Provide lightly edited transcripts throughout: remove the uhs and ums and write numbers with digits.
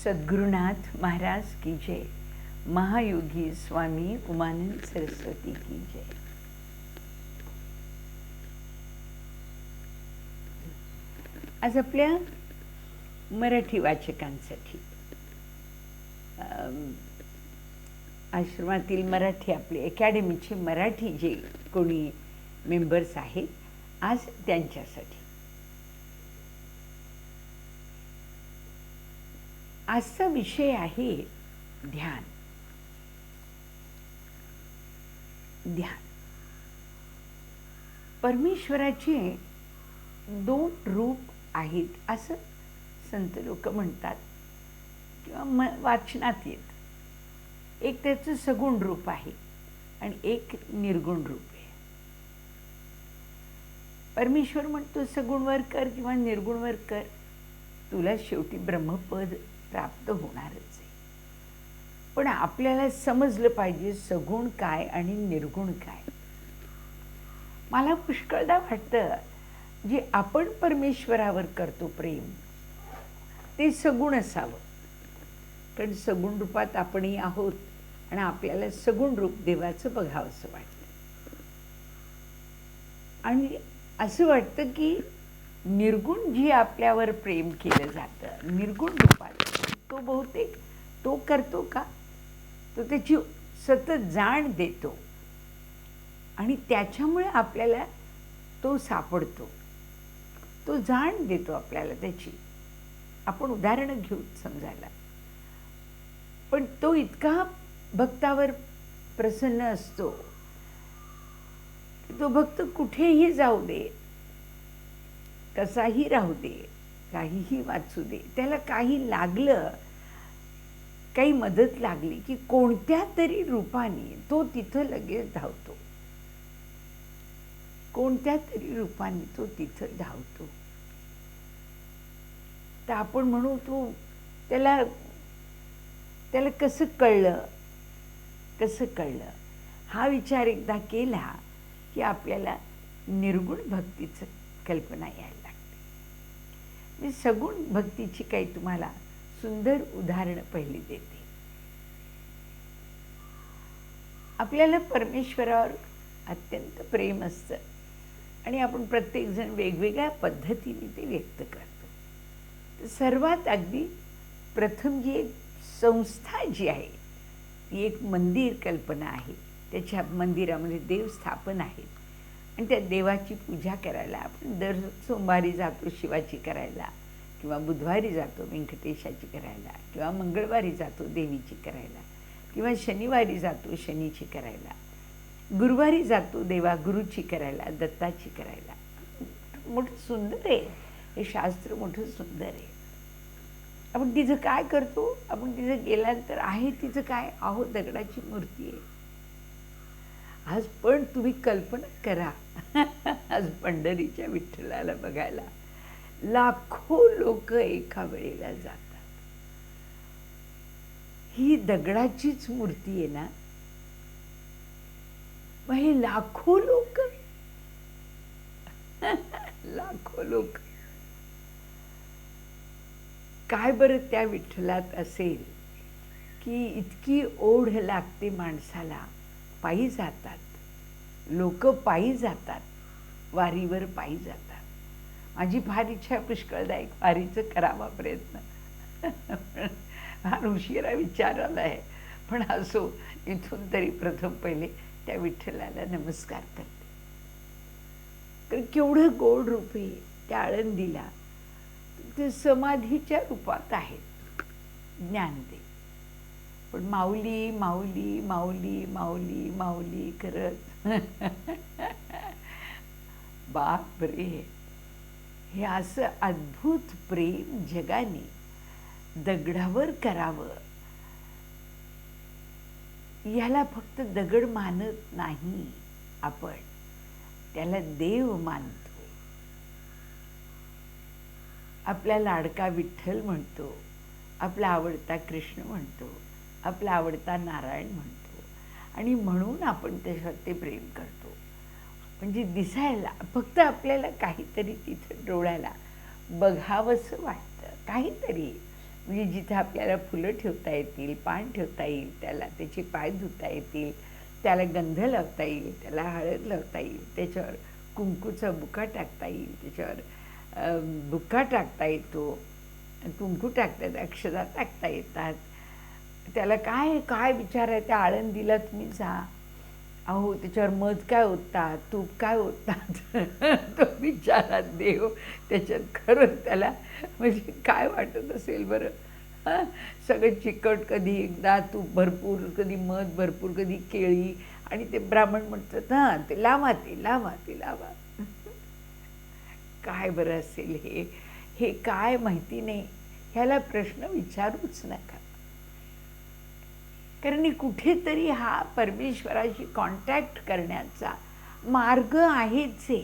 सद्गुरुनाथ महाराज की जय. महायोगी स्वामी उमानंद सरस्वती की जय. आज आपल्या मराठी वाचकांसाठी आश्रमातील मराठी आपले अकॅडमीचे मराठी जे कोणी मेंबर्स आहेत, आज त्यांच्यासाठी आजचा विषय आहे ध्यान. ध्यान परमेश्वराचे दोन रूप आहेत असं संत लोक म्हणतात किंवा वाचनात येत. एक त्याचं सगुण रूप आहे आणि एक निर्गुण रूप आहे. परमेश्वर म्हणतो सगुणवर कर किंवा निर्गुणवर कर, तुला शेवटी ब्रह्मपद प्राप्त होणारच आहे. पण आपल्याला समजलं पाहिजे सगुण काय आणि निर्गुण काय. मला पुष्कळदा वाटतं जे आपण परमेश्वरावर करतो प्रेम ते सगुण असावं, कारण सगुण रूपात आपणही आहोत आणि आपल्याला सगुण रूप देवाचं बघावंसं वाटतं. आणि असं वाटतं की निर्गुण जी आपल्यावर प्रेम केलं जातं निर्गुण रूपात, तो बहुतेक तो करतो का, तो त्याची सतत जाण देतो आणि त्याच्यामुळे आपल्याला तो सापडतो, तो जाण देतो आपल्याला त्याची. आपण उदाहरणं घेऊ समजायला. पण तो इतका भक्तावर प्रसन्न असतो, तो भक्त कुठेही जाऊ दे, कसाही राहू दे, काहीही वाचू दे, त्याला काही लागलं, काही मदत लागली की कोणत्या तरी रूपाने तो तिथं लगेच धावतो. कोणत्या तरी रूपाने तो तिथं धावतो. तर आपण म्हणू तो त्याला कसं कळलं, कसं कळलं हा विचार एकदा केला की आपल्याला निर्गुण भक्तीचं कल्पना यायला लागते. मी सगुण भक्तीची काही तुम्हाला सुंदर उदाहरणं पहिली देते. आपल्याला परमेश्वरावर अत्यंत प्रेम असतं आणि आपण प्रत्येकजण वेगवेगळ्या पद्धतीने ते व्यक्त करतो. तर सर्वात अगदी प्रथम जी एक संस्था जी आहे ती एक मंदिर कल्पना आहे. त्याच्या मंदिरामध्ये देव स्थापन आहेत आणि त्या देवाची पूजा करायला आपण दर सोमवारी जातो शिवाची करायला, किंवा बुधवारी जातो व्यंकटेशाची करायला, किंवा मंगळवारी जातो देवीची करायला, किंवा शनिवारी जातो शनीची करायला, गुरुवारी जातो देवागुरूची करायला, दत्ताची करायला. मोठं सुंदर आहे हे शास्त्र, मोठं सुंदर आहे. आपण तिचं काय करतो, आपण तिचं गेल्यानंतर आहे तिचं काय, आहो दगडाची मूर्ती आहे. आज पण तुम्ही कल्पना करा आज पंढरीच्या विठ्ठलाला बघायला लाखो लोक एका वेळेला जातात. ही दगडाचीच मूर्ती आहे ना, मग हे लाखो लोक लाखो लोक काय बरं त्या विठ्ठलात असेल की इतकी ओढ लागते माणसाला. पायी जातात लोक, पायी जातात, वारीवर पायी जातात. माझी फार इच्छा पुष्कळदायक वारीचं करावा प्रयत्न फार उशिरा विचार आला आहे, पण असो इथून तरी प्रथम पहिले त्या विठ्ठलाला नमस्कार करते. तर केवढं गोड रूप आहे त्या आळंदीला. ते समाधीच्या रूपात आहेत ज्ञानदेव, पण माऊली माऊली माऊली माऊली माऊली करत बाप रे, हे असं अद्भुत प्रेम जगाने दगडावर करावं. याला फक्त दगड मानत नाही आपण, त्याला देव मानतो. आपला लाडका विठ्ठल म्हणतो, आपला आवडता कृष्ण म्हणतो, आपला आवडता नारायण म्हणतो, आणि म्हणून आपण त्याच्यावर ते प्रेम करतो. म्हणजे दिसायला फक्त आपल्याला काहीतरी तिथं डोळ्याला बघावंसं वाटतं, काहीतरी म्हणजे जिथे आपल्याला फुलं ठेवता येतील, पान ठेवता येईल, त्याला त्याचे पाय धुता येतील, त्याला गंध लावता येईल, त्याला हळद लावता येईल, त्याच्यावर कुंकूचा बुका टाकता येईल, त्याच्यावर बुक्का टाकता येतो, कुंकू टाकतात, अक्षता टाकता येतात. त्याला काय काय विचार आहे, त्या आळंदीला तुम्ही जा, अहो त्याच्यावर मध काय ओततात, तूप काय ओततात, तो बिचारा देव त्याच्यात खरंच त्याला म्हणजे काय वाटत असेल बरं. हां, सगळं चिकट, कधी एकदा तूप भरपूर, कधी मध भरपूर, कधी केळी, आणि ते ब्राह्मण म्हणतात हां ते लावा, ते लावा, ते लावा. काय बरं असेल हे, हे काय माहिती नाही. ह्याला प्रश्न विचारूच नका, कारण कुठेतरी हा परमेश्वराशी कॉन्टॅक्ट करण्याचा मार्ग आहेच आहे.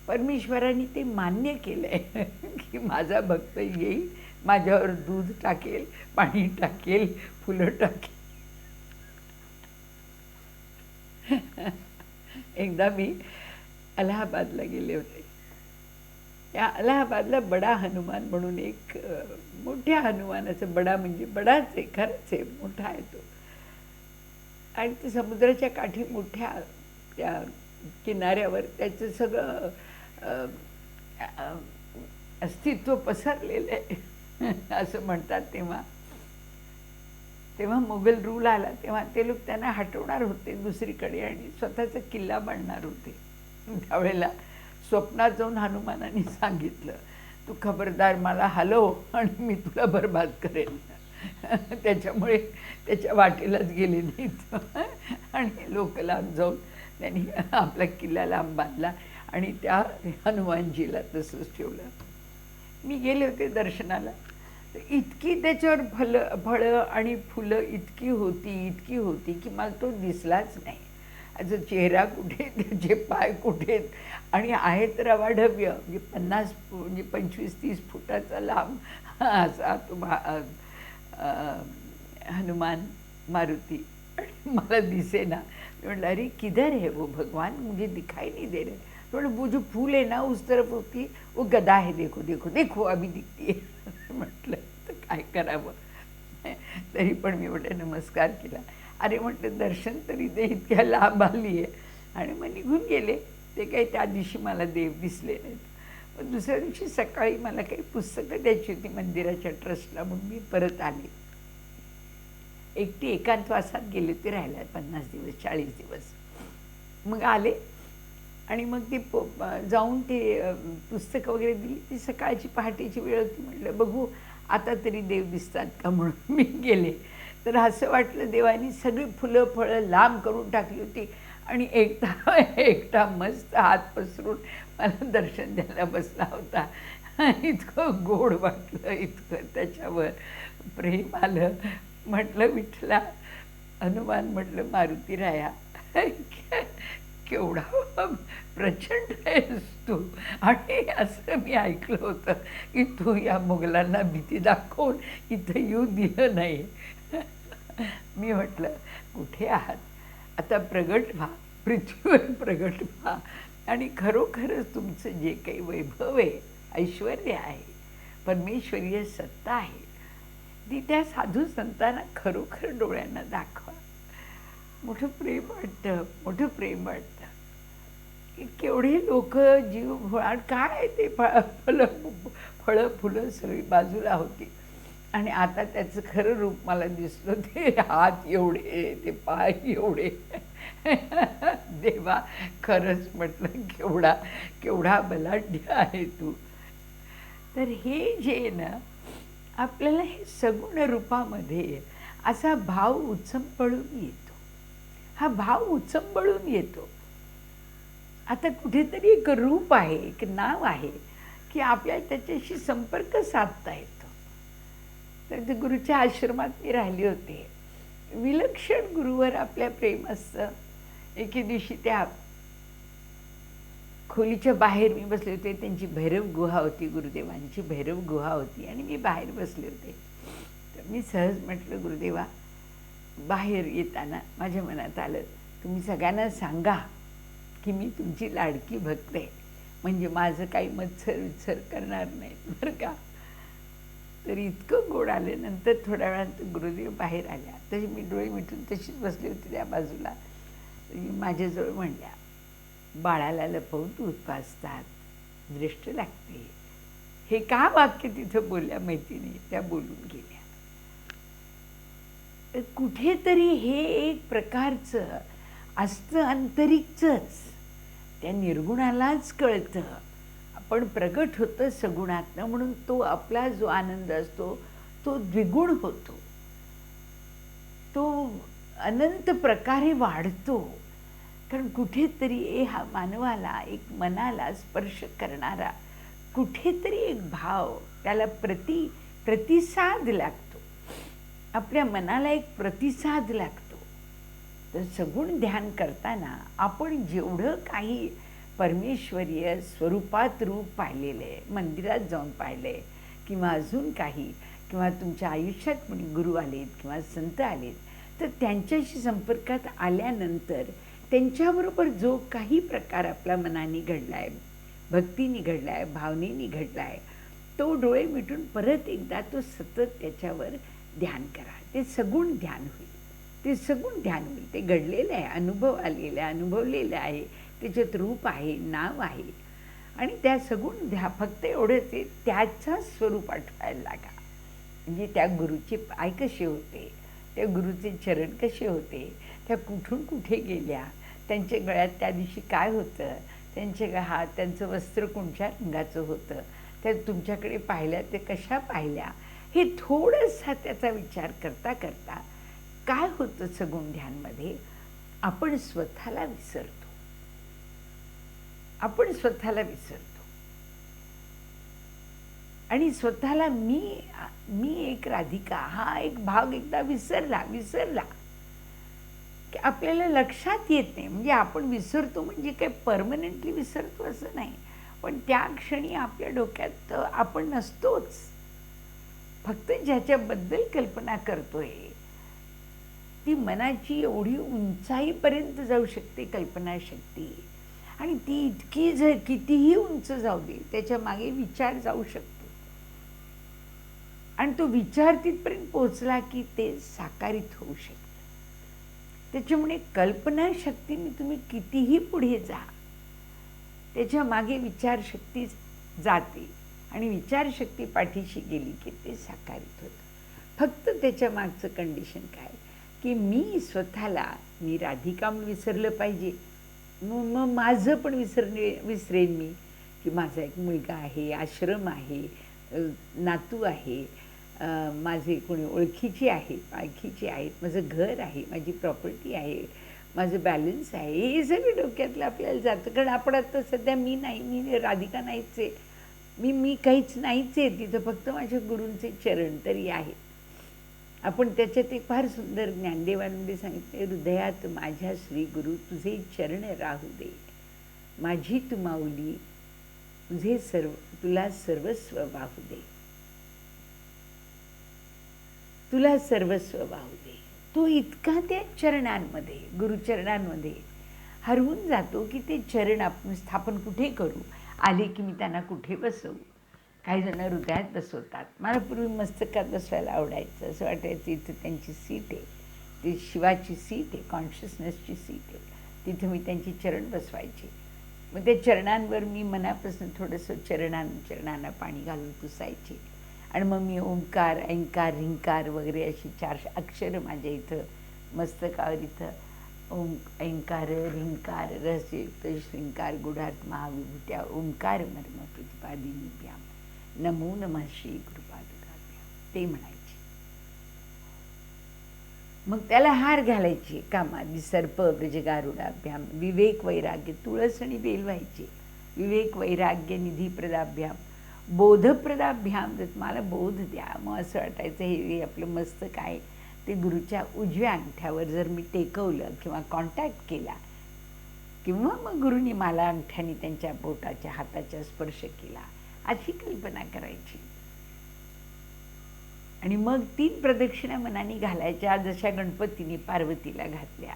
परमेश्वराने ते मान्य केलं आहे की माझा भक्त येईल, माझ्यावर दूध टाकेल, पाणी टाकेल, फुलं टाकेल. एकदा मी अलाहाबादला गेले होते. त्या अलाहाबादला बडा हनुमान म्हणून एक मोठ्या हनुमानाचं, बडा म्हणजे बडाच आहे, खरंच आहे, मोठा आहे तो. आणि ते समुद्राच्या काठी मोठ्या त्या किनाऱ्यावर त्याचं सगळं अस्तित्व पसरलेलं आहे असं म्हणतात. तेव्हा तेव्हा मोगल रूल आला, तेव्हा ते लोक त्यांना हटवणार होते दुसरीकडे आणि स्वतःचा किल्ला बांधणार होते. त्यावेळेला स्वप्नात जाऊन हनुमानाने सांगितलं, तू खबरदार मला हलव आणि मी तुला बरबाद करेन. त्याच्यामुळे त्याच्या वाटेलाच गेले नाहीत आणि लोक लांब जाऊन त्यांनी आपला किल्ला लांब बांधला आणि त्या हनुमानजीला तसंच ठेवलं. मी गेले होते दर्शनाला, तर इतकी त्याच्यावर फळं आणि फुलं इतकी होती की मला तो दिसलाच नाही. त्याचा चेहरा कुठे, त्याचे पाय कुठे, आणि आहे तर अवाढव्य, म्हणजे 50 म्हणजे 25-30 फुटाचा लांब असा तो हनुमान मारुती. आणि मला दिसे ना. मी म्हटलं अरे किधर है वो भगवान, मुझे दिखाई नहीं दे रहे. तो वो जो फूल है ना उस तरफ होती, वो गदा है, देखो देखो देखो अभी दिखती है. म्हटलं तर काय करावं. तरी पण मी म्हटलं नमस्कार केला. अरे म्हटलं दर्शन तरी दे, इतक्या लांब आली आहे. आणि मग निघून गेले. ते काही त्या दिवशी मला देव दिसले नाहीत. पण दुसऱ्या दिवशी सकाळी मला काही पुस्तकं द्यायची होती मंदिराच्या ट्रस्टला, म्हणून मी परत आले. एकटी एकांतवासात गेले होते राहायला 50 दिवस 40 दिवस. मग आले आणि मग ते जाऊन ते पुस्तकं वगैरे दिली. ती सकाळची पहाटेची वेळ होती. म्हटलं बघू आता तरी देव दिसतात का म्हणून मी गेले. तर असं वाटलं देवानी सगळी फुलं फळं लांब करून टाकली होती आणि एकटा मस्त हात पसरून मला दर्शन द्यायला बसला होता. इतकं गोड वाटलं, इतकं त्याच्यावर प्रेम आलं. म्हटलं विठ्ठला, हनुमान म्हटलं मारुती राया, केवढा प्रचंड आहेस तू. आणि असं मी ऐकलं होतं की तू या मुघलांना भीती दाखवून इथं येऊ दिलं नाही. मी म्हटलं कुठे आहात, आता प्रगट व्हा, पृथ्वीवर प्रगट व्हा आणि खरोखरच तुमचं जे काही वैभव आहे, ऐश्वर्य आहे, परमेश्वरीय सत्ता आहे, ती त्या साधू संतांना खरोखर डोळ्यांना दाखवा. मोठं प्रेम वाटतं, मोठं प्रेम वाटतं. केवढे लोक जीव भोळाट, काय ते फळं फुलं सगळी बाजूला होती. आणि आता त्याचं खरं रूप मला दिसलं. ते हात एवढे, ते पाय एवढे. देवा खरंच म्हटलं केवढा बलाढ्य आहे तू. तर हे जे ना आपल्याला हे सगुण रूपामध्ये असा भाव उचंबळून येतो. हा भाव उचंबळून येतो. आता कुठेतरी एक रूप आहे, एक नाव आहे की आपल्याला त्याच्याशी संपर्क साधता येतो. तर ते गुरुच्या आश्रमात मी राहिले होते. विलक्षण गुरुवर आपल्या प्रेम असतं. एके दिवशी त्या खोलीच्या बाहेर मी बसले होते. त्यांची भैरव गुहा होती, गुरुदेवांची भैरव गुहा होती आणि मी बाहेर बसले होते. तर मी सहज म्हटलं गुरुदेवा, बाहेर येताना माझ्या मनात आलं तुम्ही सगळ्यांना सांगा की मी तुमची लाडकी भक्त आहे, म्हणजे माझं काही मत्सर वित्सर करणार नाही बरं का. तर इतकं गोड आलं. नंतर थोड्या वेळानंतर गुरुदेव बाहेर आल्या. तशी मी डोळे मिटून तशीच बसली होती त्या बाजूला. माझ्याजवळ म्हणल्या, बाळाला लपवून दूध पाजतात, दृष्ट लागते. हे का वाक्य तिथं बोलल्या माहिती नाही, त्या बोलून गेल्या. कुठेतरी हे एक प्रकारचं असतं आंतरिकच, त्या निर्गुणालाच कळतं. आपण प्रगट होतं सगुणातनं, म्हणून तो आपला जो आनंद असतो तो द्विगुण होतो, तो अनंत प्रकारे वाढतो. कारण कुठेतरी हा मानवाला एक मनाला स्पर्श करणारा कुठेतरी एक भाव, त्याला प्रतिसाद लागतो. आपल्या मनाला एक प्रतिसाद लागतो. तर सगुण ध्यान करताना आपण जेवढं काही परमेश्वरीय स्वरूपात रूप पाहिलेलं आहे, मंदिरात जाऊन पाहिलं आहे किंवा अजून काही, किंवा तुमच्या आयुष्यात कोणी गुरु आलेत किंवा संत आलेत, तर त्यांच्याशी संपर्कात आल्यानंतर त्यांच्याबरोबर जो काही प्रकार आपल्या मनाने घडला आहे, भक्तीने घडला आहे, भावनेने घडला आहे, तो डोळे मिटून परत एकदा तो सतत त्याच्यावर ध्यान करा. ते सगुण ध्यान होईल. ते सगुण ध्यान होईल. ते घडलेलं आहे, अनुभव आलेला आहे, अनुभवलेलं आहे, त्याच्यात रूप आहे, नाव आहे. आणि त्या सगुण फक्त एवढंच आहे, त्याचं स्वरूप आठवायला लागा. म्हणजे त्या गुरुचे पाय कसे होते, त्या गुरुचे चरण कसे होते, त्या कुठून कुठे गेल्या, त्यांच्या गळ्यात त्या दिवशी काय होतं, त्यांचे हात, त्यांचं वस्त्र कोणत्या रंगाचं होतं, त्या तुमच्याकडे पाहिल्या ते कशा पाहिल्या, हे थोडंसं त्याचा विचार करता करता काय होतं सगुण ध्यानमध्ये, आपण स्वतःला विसरतो. आपण स्वतःला विसरतो आणि स्वतःला मी एक राधिका हा एक भाग एकदा विसरला की आपल्याला लक्षात येत नाही. म्हणजे आपण विसरतो म्हणजे काय परमनंटली विसरतो असं नाही, पण त्या क्षणी आपल्या डोक्यात आपण नसतोच. फक्त ज्याच्याबद्दल कल्पना करतोय ती मनाची एवढी उंचाईपर्यंत जाऊ शकते कल्पनाशक्ती, आणि ती कितीही उंच जाऊ दे, त्याच्या मागे विचार जाऊ शकतो, आणि तो विचार तिथपर्यंत पोहोचला की ते साकारित होऊ शकतं. त्याच्यामुळे कल्पनाशक्तीने तुम्ही कितीही पुढे जा, त्याच्या मागे विचारशक्ती जाते, आणि विचारशक्ती पाठीशी गेली की ते साकारित होतं. फक्त त्याच्या मागचं कंडिशन काय की मी राधिका म्हणून विसरलं पाहिजे. मग माझं पण विसरेन मी की माझा एक मुलगा आहे, आश्रम आहे, नातू आहे, माझे कोणी ओळखीची आहेत, पाळखीची आहेत, माझं घर आहे, माझी प्रॉपर्टी आहे, माझं बॅलन्स आहे, हे सगळं डोक्यातलं आपल्याला जातं. कारण आपण आता सध्या मी राधिका नाहीच आहे, मी काहीच नाहीच आहे तिथं, फक्त माझ्या गुरूंचे चरण तरी आहेत. आपण त्याच्यात एक फार सुंदर ज्ञानदेवांमध्ये सांगितले, हृदयात माझ्या श्री गुरु तुझे चरण राहू दे, माझी तू माऊली तुला सर्वस्व वाहू दे, तुला सर्वस्व वाहू दे. तो इतका त्या चरणांमध्ये, गुरुचरणांमध्ये हरवून जातो की ते चरण आपण स्थापन कुठे करू, आले की मी त्यांना कुठे बसवू. काही जण हृदयात बसवतात. मला पूर्वी मस्तकात बसवायला आवडायचं, असं वाटायचं इथं त्यांची सीट आहे, ती शिवाची सीट आहे, कॉन्शियसनेसची सीट आहे, तिथं मी त्यांची चरण बसवायचे. मग त्या चरणांवर मी मनापासून थोडंसं चरणांना पाणी घालून पुसायचे, आणि मग मी ओंकार, ऐंकार, रिंकार वगैरे अशी 4 अक्षरं माझ्या इथं मस्तकावर इथं ऐंकार, रिंकार, रसयुक्त श्रींकार, गुढार्थ महाविभूत्या ओंकार मर्म प्रतिपादिनीभ्याम नमो नमः श्री गुरुपादुकाभ्याम, ते म्हणायचे. मग त्याला हार घालायचे, कामादि सर्प ब्रजगारुडाभ्याम विवेक वैराग्य, तुळस आणि बेल व्हायचे, विवेक वैराग्य निधी प्रदाभ्याम बोधप्रदाभ्याम, मला बोध द्या. मग असं वाटायचं हे आपलं मस्तक आहे ते गुरुच्या उजव्या अंगठ्यावर जर मी टेकवलं किंवा कॉन्टॅक्ट केला, किंवा मग गुरुनी मला अंगठ्याने त्यांच्या बोटाच्या हाताच्या स्पर्श केला, अशी कल्पना करायची. आणि मग 3 प्रदक्षिणा मनाने घालायच्या, जशा गणपतीने पार्वतीला घातल्या.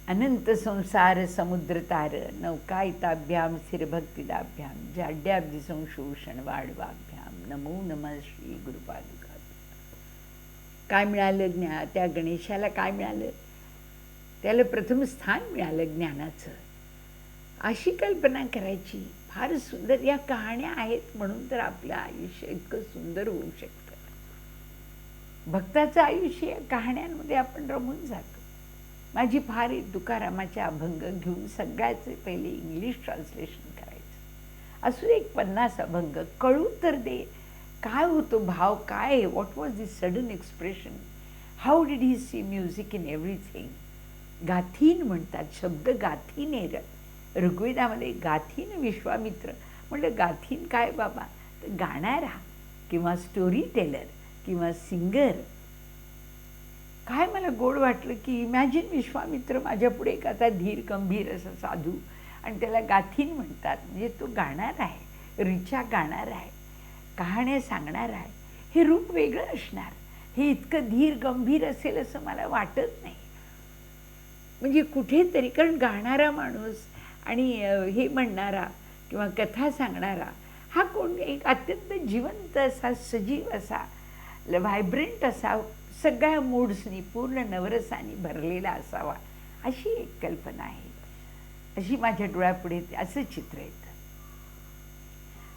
अनंत संसार समुद्र तार नौकायिताभ्याम स्थिरभक्तिदाभ्याम जाड्याब्दी संशोषण वाढवाभ्याम नमो नमः श्री गुरुपादुका. काय मिळालं त्या गणेशाला? काय मिळालं? त्याला प्रथम स्थान मिळालं ज्ञानाचं. अशी कल्पना करायची. फार सुंदर या कहाण्या आहेत म्हणून तर आपलं आयुष्य इतकं सुंदर होऊ शकतं. भक्ताचं आयुष्य या कहाण्यांमध्ये आपण रमून जातो. माझी फार तुकारामाचे अभंग घेऊन सगळ्याचे पहिले इंग्लिश ट्रान्सलेशन करायचं. असू एक 50 अभंग कळू तर दे. काय होतो भाव, काय, what was this sudden expression, how did he see music in everything. गाथीन म्हणतात, शब्द गाथीन आहे. ऋग्वेदामध्ये गाथीन विश्वामित्र. म्हटलं गाथीन काय बाबा? तर गाणारा किंवा स्टोरी टेलर किंवा सिंगर. काय मला गोड वाटलं की इमॅजिन विश्वामित्र माझ्यापुढे एक आता धीर गंभीर असा साधू, आणि त्याला गाथीन म्हणतात. म्हणजे तो गाणार आहे, ऋचा गाणार आहे, कहाण्या सांगणार आहे. हे रूप वेगळं असणार. हे इतकं धीर गंभीर असेल असं मला वाटत नाही. म्हणजे कुठेतरी, कारण गाणारा माणूस आणि हे म्हणणारा किंवा कथा सांगणारा हा कोण एक अत्यंत जिवंत असा, सजीव असा, व्हायब्रंट असा, सगळ्या मूड्सनी, पूर्ण नवरसानी भरलेला असावा, अशी एक कल्पना आहे. अशी माझ्या डोळ्यापुढे असं चित्र येतं.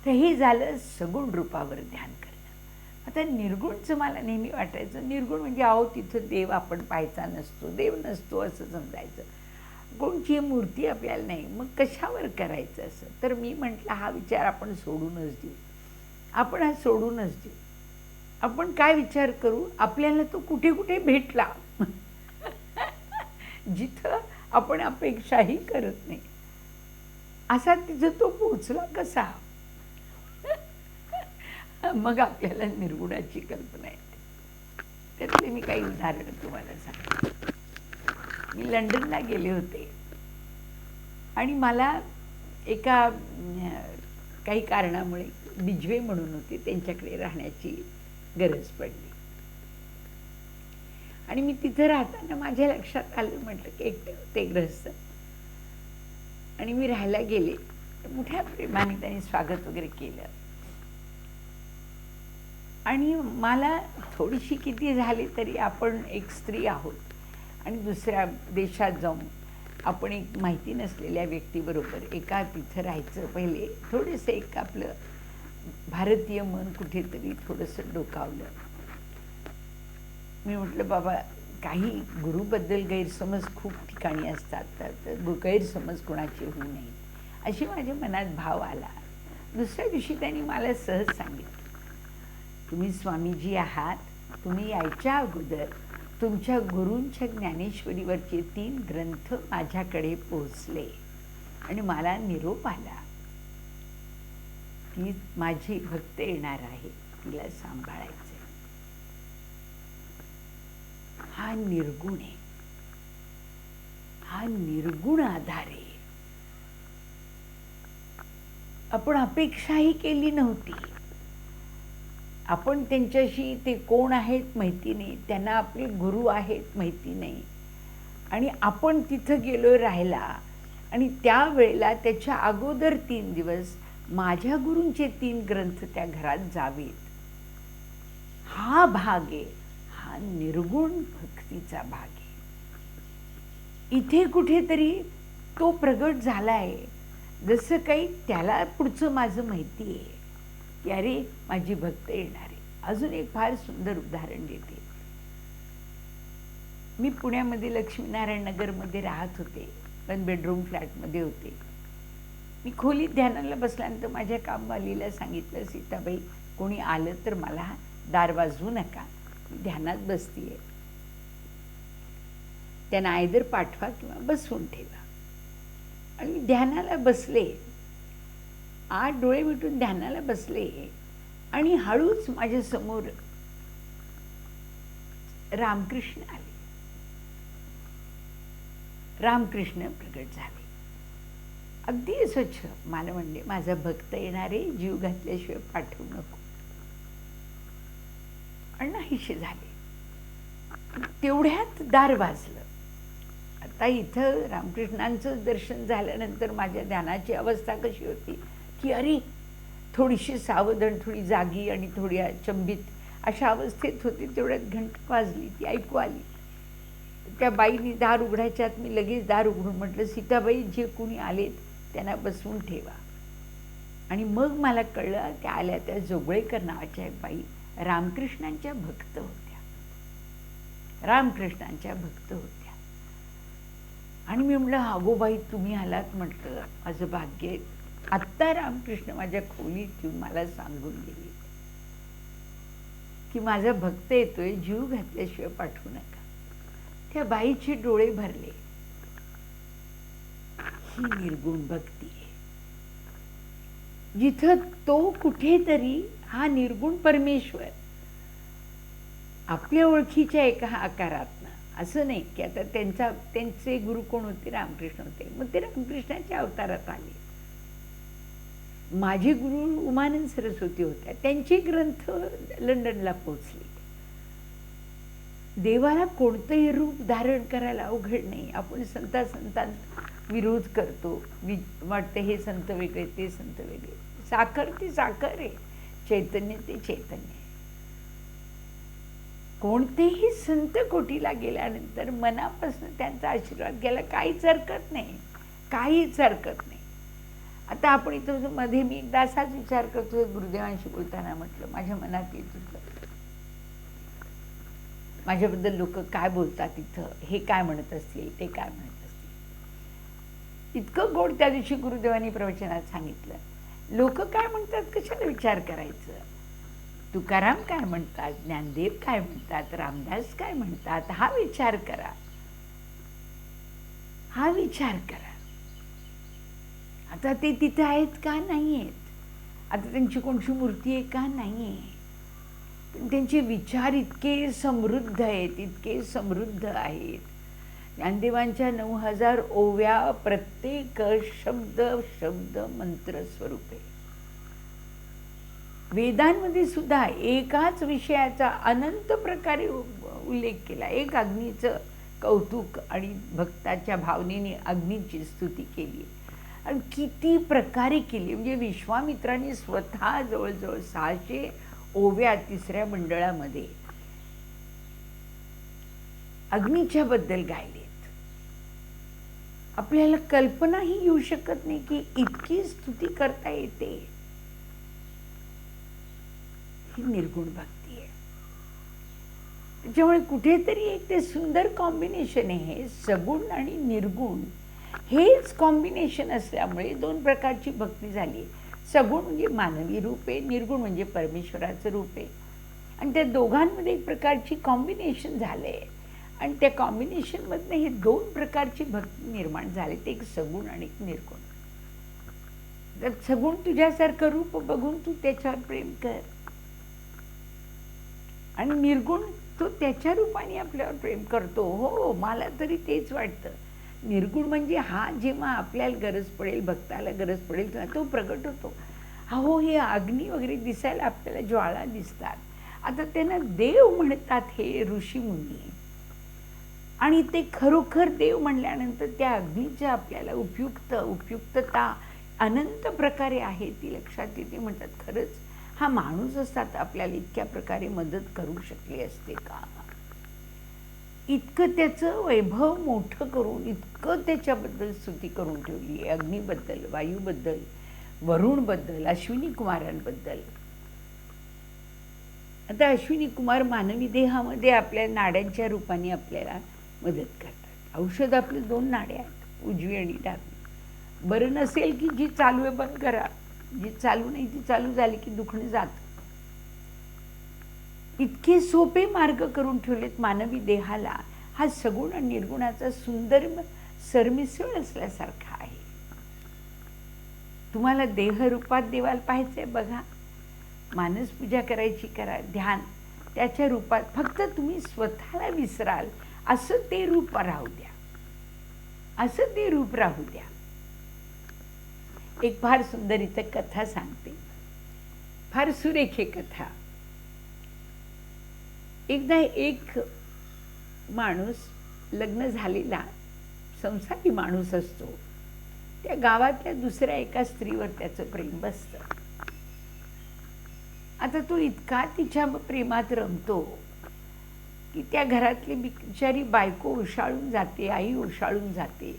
तर हे झालं सगुण रूपावर ध्यान करणं. आता निर्गुणचं मला नेहमी वाटायचं. निर्गुण म्हणजे अहो तिथं देव आपण पाहायचा नसतो, देव नसतो असं समजायचं. कोणची मूर्ती आपल्याला नाही, मग कशावर करायचं असं. तर मी म्हटलं हा विचार आपण सोडूनच देऊ. आपण हा सोडूनच देऊ. आपण काय विचार करू? आपल्याला तो कुठे कुठे भेटला जिथं आपण अपेक्षाही करत नाही, असा तिथं तो पोचला कसा. मग आपल्याला निर्गुणाची कल्पना येते. त्यातले मी काही उदाहरण तुम्हाला सांगते. मी लंडनला गेले होते आणि मला एका काही कारणामुळे बिजवे म्हणून होते, त्यांच्याकडे राहण्याची गरज पडली. आणि मी तिथं राहताना माझ्या लक्षात आलं, म्हटलं की एकटे होते गृहस्थ, आणि मी राहायला गेले. मोठ्या प्रेमाने त्यांनी स्वागत वगैरे केलं. आणि मला थोडीशी किती झाली तरी आपण एक स्त्री आहोत आणि दुसऱ्या देशात जाऊन आपण एक माहिती नसलेल्या व्यक्तीबरोबर एका तिथं राहायचं. पहिले थोडेसे एक आपलं भारतीय मन कुठेतरी थोडंसं डोकावलं. मी म्हटलं बाबा, काही गुरुबद्दल गैरसमज खूप ठिकाणी असतात, तर गैरसमज कोणाचे होऊ नये अशी माझ्या मनात भाव आला. दुसऱ्या दिवशी त्यांनी मला सहज सांगितलं, तुम्ही स्वामीजी आहात, तुम्ही यायच्या अगोदर तुमच्या गुरूंच्या ज्ञानेश्वरीवरचे 3 ग्रंथ माझ्याकडे पोहोचले आणि मला निरोप आला, ती माझी भक्त येणार आहे, तिला सांभाळायचं. हा निर्गुण आहे, हा निर्गुण आधार आहे. आपण अपेक्षाही केली नव्हती. आपण त्यांच्याशी, ते कोण आहेत माहिती नाही, त्यांना आपले गुरु आहेत माहिती नाही, आणि आपण तिथं गेलो राहायला. आणि त्यावेळेला त्याच्या अगोदर 3 दिवस माझ्या गुरूंचे 3 ग्रंथ त्या घरात जावेत. हा भाग आहे, हा निर्गुण भक्तीचा भाग आहे. इथे कुठेतरी तो प्रगट झाला आहे. जसं काही त्याला पुढचं माझं माहिती आहे की अरे माझी भक्त येणार आहे. अजून एक फार सुंदर उदाहरण देते. मी पुण्यामध्ये लक्ष्मीनारायण नगरमध्ये राहत होते, 1 बेडरूम फ्लॅटमध्ये होते. मी खोलीत ध्यानाला बसल्यानंतर माझ्या कामवालीला सांगितलं, सीताबाई कोणी आलं तर मला दार वाजवू नका, मी ध्यानात बसतीये, त्यांना आयदर पाठवा किंवा बसवून ठेवा. आणि मी ध्यानाला बसले, 8 डोळे मिटून ध्यानाला बसले, आणि हळूच माझ्यासमोर रामकृष्ण आले. रामकृष्ण प्रगट झाले, अगदी स्वच्छ. मला म्हणले, माझा भक्त येणारे, जीव घातल्याशिवाय पाठवू नको. आणि नाहीसे झाले. तेवढ्यात दार वाजलं. आता इथं रामकृष्णांचं दर्शन झाल्यानंतर माझ्या ध्यानाची अवस्था कशी होती की अरे थोडीशी सावध, थोडी जागी आणि थोडी अचंबित अशा अवस्थेत होते. तेवढ्यात घंटा वाजली, ती ऐकू आली. त्या बाईनी दार उघडायच्या आत मी लगेच दार उघडून म्हटलं, सीताबाई, जे कोणी आलेत त्यांना बसवून ठेवा. आणि मग मला कळलं त्या आल्या त्या जोगळेकर नावाच्या एक बाई रामकृष्णांच्या भक्त होत्या. रामकृष्णांच्या भक्त होत्या. आणि मी म्हटलं, अगो बाई, तुम्ही आलात. म्हटलं, माझं भाग्य आहे. आत्ता रामकृष्ण माझ्या खोलीत येऊन मला सांगून गेले की माझा भक्त येतोय, जीव घातल्याशिवाय पाठवू नका. त्या बाईचे डोळे भरले. ही निर्गुण भक्ती आहे. जिथं तो कुठेतरी हा निर्गुण परमेश्वर आपल्या ओळखीच्या एका आकारातनं, असं नाही की आता त्यांचे गुरु कोण होते? रामकृष्ण होते. मग ते रामकृष्णाच्या अवतारात आले. माझे गुरु उमानंद सरस्वती होत्या. त्यांचे ग्रंथ लंडनला पोचले. देवाला कोणतंही रूप धारण करायला अवघड नाही. आपण संतांत विरोध करतो. वाटतं हे संत वेगळे, ते संत वेगळे. साखर ती साखर आहे, चैतन्य ते चैतन्य आहे. कोणतेही संत कोटीला गेल्यानंतर मनापासून त्यांचा आशीर्वाद घ्यायला काहीच हरकत नाही, काहीच हरकत नाही. आता आपण इथं मध्ये मी एकदा असाच विचार करतो गुरुदेवांशी बोलताना. म्हटलं, माझ्या मनात येत होतं, माझ्याबद्दल लोक काय बोलतात इथं, हे काय म्हणत असतील, ते काय म्हणत असतील. इतकं गोड त्या दिवशी गुरुदेवांनी प्रवचनात सांगितलं. लोक काय म्हणतात कशाला विचार करायचं. तुकाराम काय म्हणतात, ज्ञानदेव काय म्हणतात, रामदास काय म्हणतात, हा विचार करा, हा विचार करा. आता ते तिथे आहेत का? नाही आहेत. आता त्यांची कोणची मूर्ती आहे का? नाही आहे. पण त्यांचे विचार इतके समृद्ध आहेत, इतके समृद्ध आहेत. ज्ञानदेवांच्या 9000 ओव्या, प्रत्येक शब्द शब्द मंत्र स्वरूप आहे. वेदांमध्ये सुद्धा एकाच विषयाचा अनंत प्रकारे उल्लेख केला. एक अग्नीचं कौतुक आणि भक्ताच्या भावनेने अग्नीची स्तुती केली. आणि किती प्रकारे केली. म्हणजे विश्वामित्रांनी स्वतः जवळजवळ 600 ओव्या तिसऱ्या मंडळामध्ये अग्नीच्या बद्दल गायलेत. आपल्याला कल्पनाही येऊ शकत नाही की इतकी स्तुती करता येते. ही निर्गुण भक्ती आहे. त्याच्यामुळे कुठेतरी एक ते सुंदर कॉम्बिनेशन आहे. सगुण आणि निर्गुण हेच कॉम्बिनेशन असल्यामुळे दोन प्रकारची भक्ती झाली. सगुण म्हणजे मानवी रूप आहे, निर्गुण म्हणजे परमेश्वराचं रूप आहे. आणि त्या दोघांमध्ये एक प्रकारची कॉम्बिनेशन झालं आहे. आणि त्या कॉम्बिनेशनमधनं हे दोन प्रकारची भक्ती निर्माण झाली. ते एक सगुण आणि एक निर्गुण. तर सगुण तुझ्यासारखं रूप बघून तू त्याच्यावर प्रेम कर, आणि निर्गुण तो त्याच्या रूपाने आपल्यावर प्रेम करतो. हो, मला तरी तेच वाटतं. निर्गुण म्हणजे हा जेव्हा आपल्याला गरज पडेल, भक्ताला गरज पडेल तेव्हा तो प्रगट होतो. अहो, हे अग्नी वगैरे दिसायला आपल्याला ज्वाळा दिसतात. आता त्यांना देव म्हणतात हे ऋषीमुनी. आणि ते खरोखर देव म्हणल्यानंतर त्या अग्नीच्या आपल्याला उपयुक्तता अनंत प्रकारे आहे ती लक्षात येते. म्हणतात, खरंच हा माणूस असतात आपल्याला इतक्या प्रकारे मदत करू शकले असते का? इतकं त्याचं वैभव मोठं करून, इतकं त्याच्याबद्दल स्तुती करून ठेवली आहे. अग्नीबद्दल, वायूबद्दल, वरुणबद्दल, अश्विनी कुमारांबद्दल. आता अश्विनी कुमार मानवी देहामध्ये आपल्या नाड्यांच्या रूपाने आपल्याला मदत करतात. औषध आपले 2 नाड्या आहेत, उजवी आणि डावी. बरं नसेल की जी चालू आहे बंद करा, जी चालू नाही ती चालू झाली की दुखणं जातं. इतके सोपे मार्ग करून ठेवलेत मानवी देहाला. हा सगुण आणि निर्गुणाचा सुंदर सरमिसळ असल्यासारखा आहे. तुम्हाला देहरूपात देवाला पाहायचंय बघा, मानस पूजा करायची करा, ध्यान त्याच्या रूपात. फक्त तुम्ही स्वतःला विसराल असं ते रूप राहू द्या, असं ते रूप राहू द्या. एक फार सुंदर इथं कथा सांगते, फार सुरेख कथा. एकदा एक माणूस, लग्न झालेला संसारी माणूस असतो, त्या गावातल्या दुसऱ्या एका स्त्रीवर त्याचं प्रेम बसतं. आता तो इतका तिच्या प्रेमात रमतो की त्या घरातली बिचारी बायको उशाळून जाते, आई उशाळून जाते.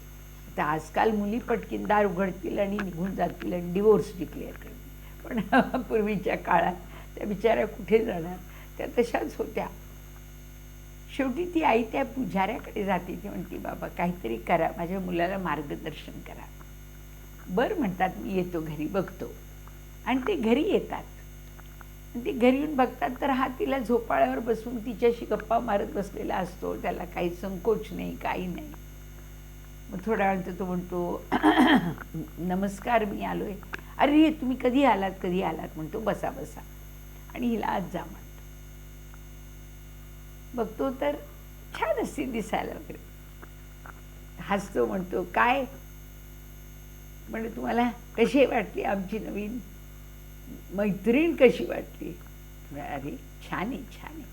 आता आजकाल मुली पटकीन दार उघडतील आणि निघून जातील आणि डिवोर्स डिक्लेअर करतील. पण पूर्वीच्या काळात त्या बिचाऱ्या कुठे जाणार, त्या तशाच होत्या. शेवटी ती आई त्या पुजाऱ्याकडे जाते. ती म्हणते, बाबा काहीतरी करा, माझ्या मुलाला मार्गदर्शन करा. बरं म्हणतात, मी येतो घरी बघतो. आणि ते घरी येतात. ते घरी येऊन बघतात तर हा तिला झोपाळ्यावर बसून तिच्याशी गप्पा मारत बसलेला असतो. त्याला काही संकोच नाही, काही नाही. मग थोड्या वेळात तो म्हणतो, नमस्कार, मी आलो आहे. अरे तुम्ही कधी आलात, कधी आलात म्हणतो. बसा बसा. आणि हिला आज जा म्हणतो. बघतो तर छान असते दिसायला वगैरे. हसतो, म्हणतो, काय म्हणजे तुम्हाला कशी वाटली आमची नवीन मैत्रीण, कशी वाटली? अरे छान आहे, छान आहे.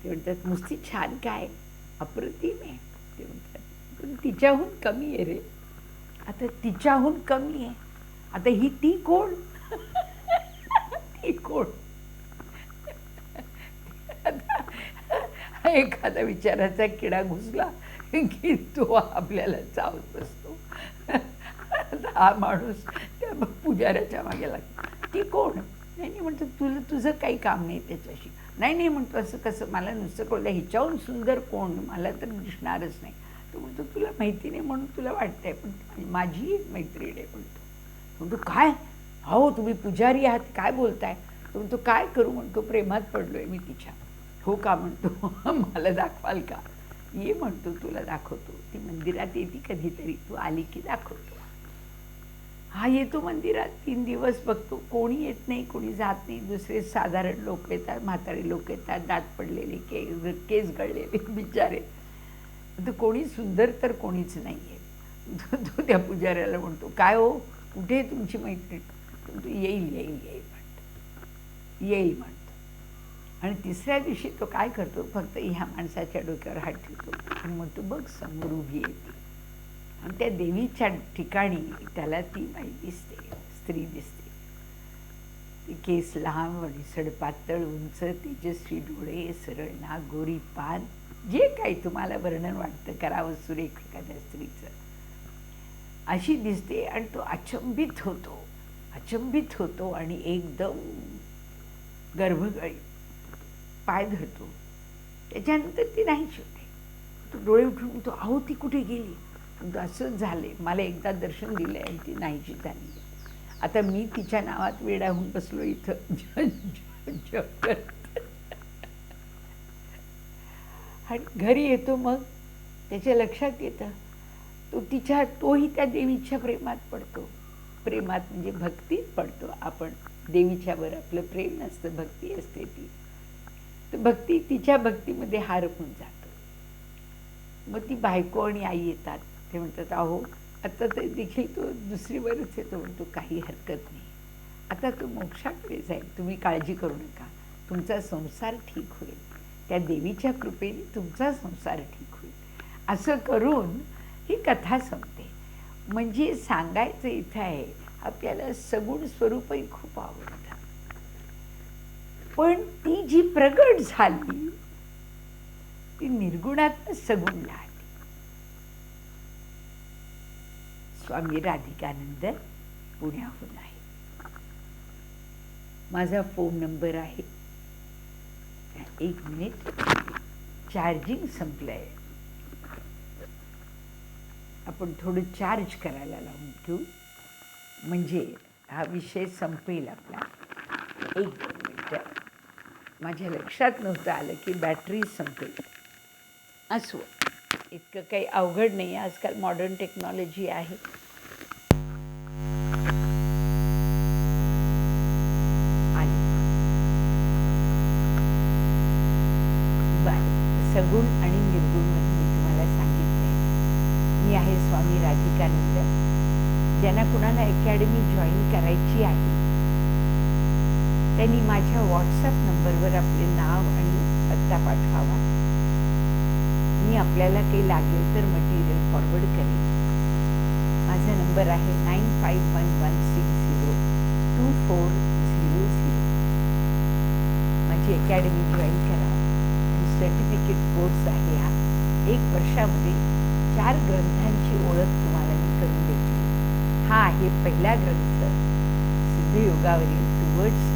ते म्हणतात, नुसती छान काय, अप्रतिम आहे. ते म्हणतात, पण तिच्याहून कमी आहे रे. आता तिच्याहून कमी आहे, आता ही ती कोण? ती कोण? एखादा विचाराचा किडा घुसला की तो आपल्याला चावत बसतो. हा माणूस त्या पुजाऱ्याच्या मागे लागतो. ती कोण? नाही नाही म्हणतो, तुझं काही काम नाही त्याच्याशी. नाही नाही म्हणतो, असं कसं, मला नुसतं कळलं, हिच्याहून सुंदर कोण, मला तर दिसणारच नाही. तो म्हणतो, तुला माहिती नाही म्हणून तुला वाटतंय, पण माझी एक मैत्रीण आहे म्हणतो. काय? हो तुम्ही पुजारी आहात, काय बोलताय? तो म्हणतो, काय करू म्हणतो, प्रेमात पडलोय मी तिच्या. हो का म्हणतो, मला दाखवाल का? ये म्हणतो, तुला दाखवतो. ती मंदिरात येते कधीतरी, तू आली की दाखवतो. हा येतो मंदिरात, 3 दिवस बघतो, कोणी येत नाही, कोणी जात नाही. दुसरे साधारण लोक येतात, म्हातारे लोक येतात, दात पडलेले, केस गळलेले बिचारे. तर कोणी सुंदर तर कोणीच नाही आहे. तो त्या पुजाऱ्याला म्हणतो, काय हो, कुठे आहे तुमची मैत्रीण? तो येईल येईल येईल म्हणतो, येईल म्हणतो. आणि तिसऱ्या दिवशी तो काय करतो, फक्त ह्या माणसाच्या डोक्यावर हात ठेवतो आणि म्हणतो, बघ समोर उभी येते. आणि त्या देवीच्या ठिकाणी त्याला ती बाई दिसते, स्त्री दिसते. ती केस लहान, वडीसड पातळ, उंच, तेजस्वी डोळे, सरळ नाक, गोरी पान, जे काही तुम्हाला वर्णन वाटतं करावं सुरेख एखाद्या स्त्रीचं, अशी दिसते. आणि तो अचंबित होतो, अचंबित होतो आणि एकदम गर्भगळी पाय धरतो. त्याच्यानंतर ती नाहीच होते. तो डोळे उठून म्हणतो, अहो ती कुठे गेली? असंच झाले, मला एकदा दर्शन दिलं आणि ती नाहीशी झाली. आता मी तिच्या नावात वेडा होऊन बसलो इथं आणि घरी येतो. मग त्याच्या लक्षात येतं तोही त्या देवीच्या प्रेमात पडतो. प्रेमात म्हणजे भक्तीत पडतो. आपण देवीच्यावर आपलं प्रेम नसतं, भक्ती असते ती. तर भक्ती, तिच्या भक्तीमध्ये हरपून जातो. मग ती बायको आणि आई येतात. ते म्हणतात, अहो आता तर देखील तो दुसरीवरच येतो. म्हणतो, काही हरकत नाही, आता तो मोक्षाकडे जाईल, तुम्ही काळजी करू नका, तुमचा संसार ठीक होईल, त्या देवीच्या कृपेने तुमचा संसार ठीक होईल. असं करून ही कथा संपते. म्हणजे सांगायचं इथं आहे, आपल्याला सगुण स्वरूपही खूप आवडतं, पण ती जी प्रगट झाली ती निर्गुणात सगुणला आली. स्वामी राधिकानंद पुण्याहून आहे. माझा फोन नंबर आहे. 1 मिनिट, चार्जिंग संपलं आहे. आपण थोडं चार्ज करायला लावून ठेवू, म्हणजे हा विषय संपेल आपला. 1-2 मिनटं. माझ्या लक्षात नव्हतं आलं की बॅटरी संपेल. असो, इतकं काही अवघड नाही. आजकाल मॉडर्न टेक्नॉलॉजी आहे. आली. बरं, सगुण आणि निर्गुणमध्ये मी तुम्हाला सांगितलंय. मी आहे स्वामी राधिकानंद. ज्यांना कुणाला अकॅडमी जॉईन करायची आहे त्यांनी माझ्या व्हॉट्सअप नंबरवर आपले नाव आणि पत्ता पाठवावा. मी आपल्याला काही लागेल तर मटेरियल फॉरवर्ड करेन. माझा नंबर आहे 9511602400. माझी अकॅडमी जॉईन करा आणि सर्टिफिकेट कोर्स आहे हा. 1 वर्षामध्ये 4 ग्रंथांची ओळख तुम्हाला मी करून देते. हा आहे पहिला ग्रंथ, सिद्धयोगावरील टुवर्ड्स